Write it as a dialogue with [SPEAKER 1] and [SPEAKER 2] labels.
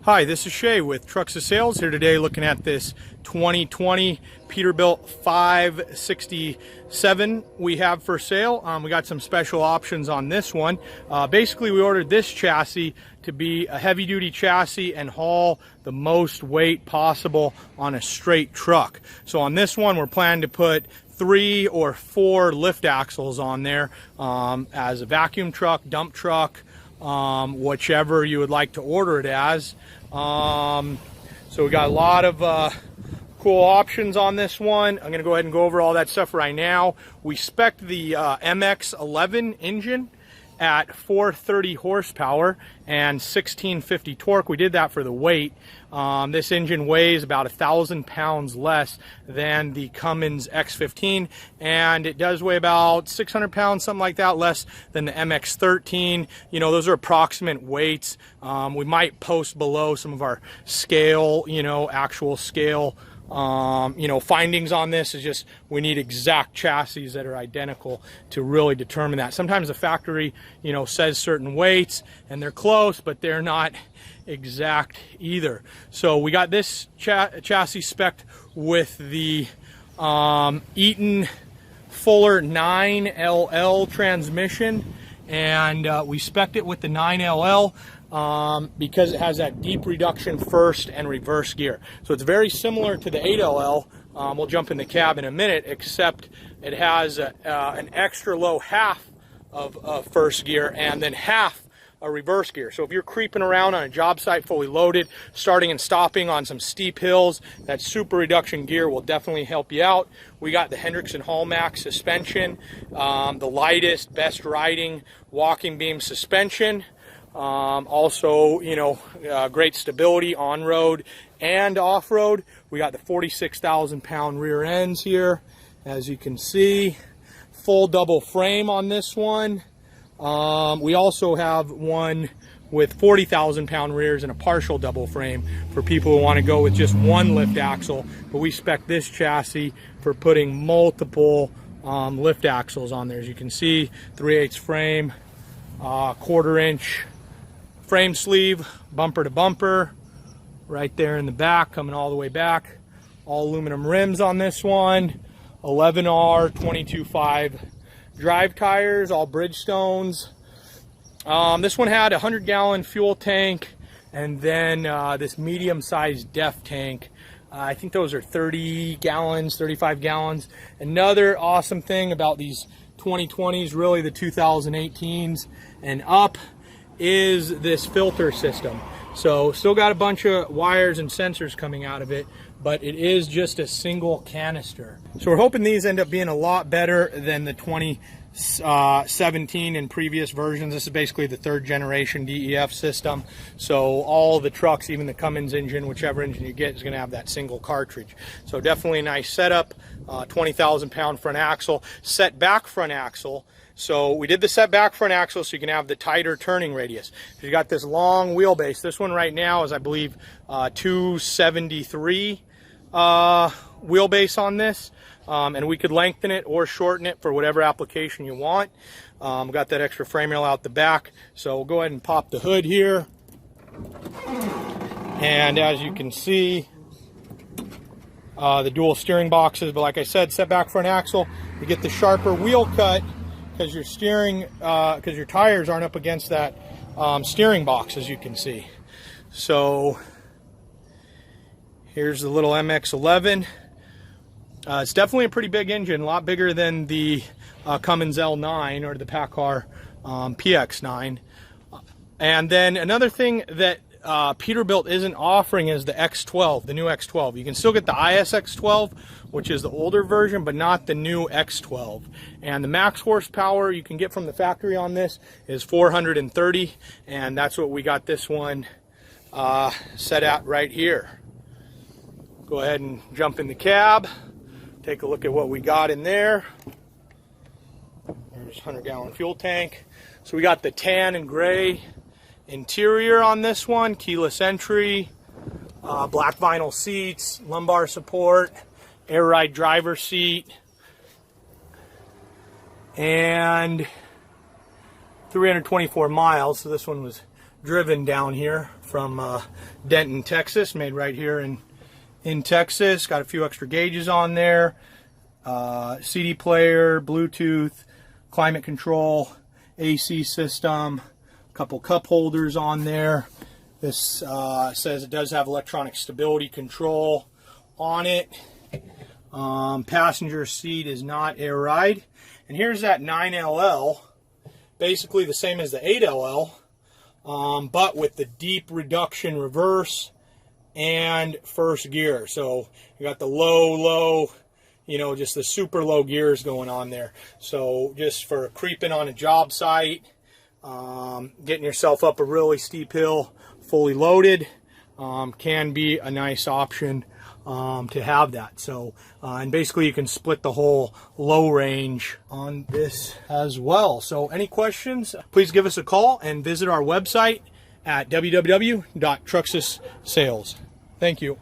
[SPEAKER 1] Hi, this is Shay with Trucks of Sales here today looking at this 2020 Peterbilt 567 we have for sale. We got some special options on this one. Basically, we ordered this chassis to be a heavy-duty chassis and haul the most weight possible on a straight truck. So on this one, we're planning to put 3 or 4 lift axles on there as a vacuum truck, dump truck, whichever you would like to order it as. So we got a lot of cool options on this one. I'm going to go ahead and go over all that stuff right now. We spec'd the MX-11 engine at 430 horsepower and 1650 torque. We did that for the weight. This engine weighs about 1,000 pounds less than the Cummins X15, and it does weigh about 600 pounds, something like that, less than the MX13. You know, those are approximate weights. We might post below some of our scale, actual scale findings on this. Is just we need exact chassis that are identical to really determine that. Sometimes the factory, says certain weights and they're close, but they're not exact either. So we got this chassis spec'd with the Eaton Fuller 9LL transmission, and we spec'd it with the 9LL because it has that deep reduction first and reverse gear. So it's very similar to the 8LL. We'll jump in the cab in a minute, except it has an extra low half of first gear and then half a reverse gear. So if you're creeping around on a job site fully loaded, starting and stopping on some steep hills, that super reduction gear will definitely help you out. We got the Hendrickson Hallmax suspension, the lightest, best riding walking beam suspension. Also, great stability on road and off road. We got the 46,000 pound rear ends here, as you can see. Full double frame on this one. We also have one with 40,000 pound rears and a partial double frame for people who want to go with just one lift axle. But we spec this chassis for putting multiple lift axles on there. As you can see, 3/8 frame, 1/4 inch frame sleeve, bumper to bumper, right there in the back, coming all the way back. All aluminum rims on this one, 11R 22.5 drive tires, all Bridgestones. This one had a 100-gallon fuel tank, and then this medium-sized DEF tank. I think those are 30 gallons, 35 gallons. Another awesome thing about these 2020s, really the 2018s and up, is this filter system. So still got a bunch of wires and sensors coming out of it, but it is just a single canister. So we're hoping these end up being a lot better than the 2017 and previous versions. This is basically the 3rd generation DEF system. So all the trucks, even the Cummins engine, whichever engine you get, is going to have that single cartridge. So definitely a nice setup. 20,000 pound front axle, set back front axle. So we did the set back front axle so you can have the tighter turning radius. You got this long wheelbase. This one right now is, I believe, 273 wheelbase on this, and we could lengthen it or shorten it for whatever application you want. Got that extra frame rail out the back, so we'll go ahead and pop the hood here, and as you can see, the dual steering boxes. But like I said, set back front axle, you get the sharper wheel cut because your steering, because your tires aren't up against that steering box, as you can see. So here's the little MX-11. It's definitely a pretty big engine, a lot bigger than the Cummins L9 or the PACCAR PX9. And then another thing that Peterbilt isn't offering is the X12, the new X12. You can still get the ISX12, which is the older version, but not the new X12. And the max horsepower you can get from the factory on this is 430, and that's what we got this one set at right here. Go ahead and jump in the cab, take a look at what we got in there. There's a 100-gallon fuel tank. So we got the tan and gray interior on this one, keyless entry, black vinyl seats, lumbar support, air ride driver seat, and 324 miles. So this one was driven down here from Denton, Texas, made right here in Texas. Got a few extra gauges on there, CD player, Bluetooth, climate control, AC system, a couple cup holders on there. This says it does have electronic stability control on it. Passenger seat is not air ride. And here's that 9LL, basically the same as the 8LL, but with the deep reduction reverse and first gear. So you got the low, you know, just the super low gears going on there. So just for creeping on a job site, getting yourself up a really steep hill, fully loaded, can be a nice option to have that. So and basically you can split the whole low range on this as well. So any questions, please give us a call and visit our website at www.truxussales. Thank you.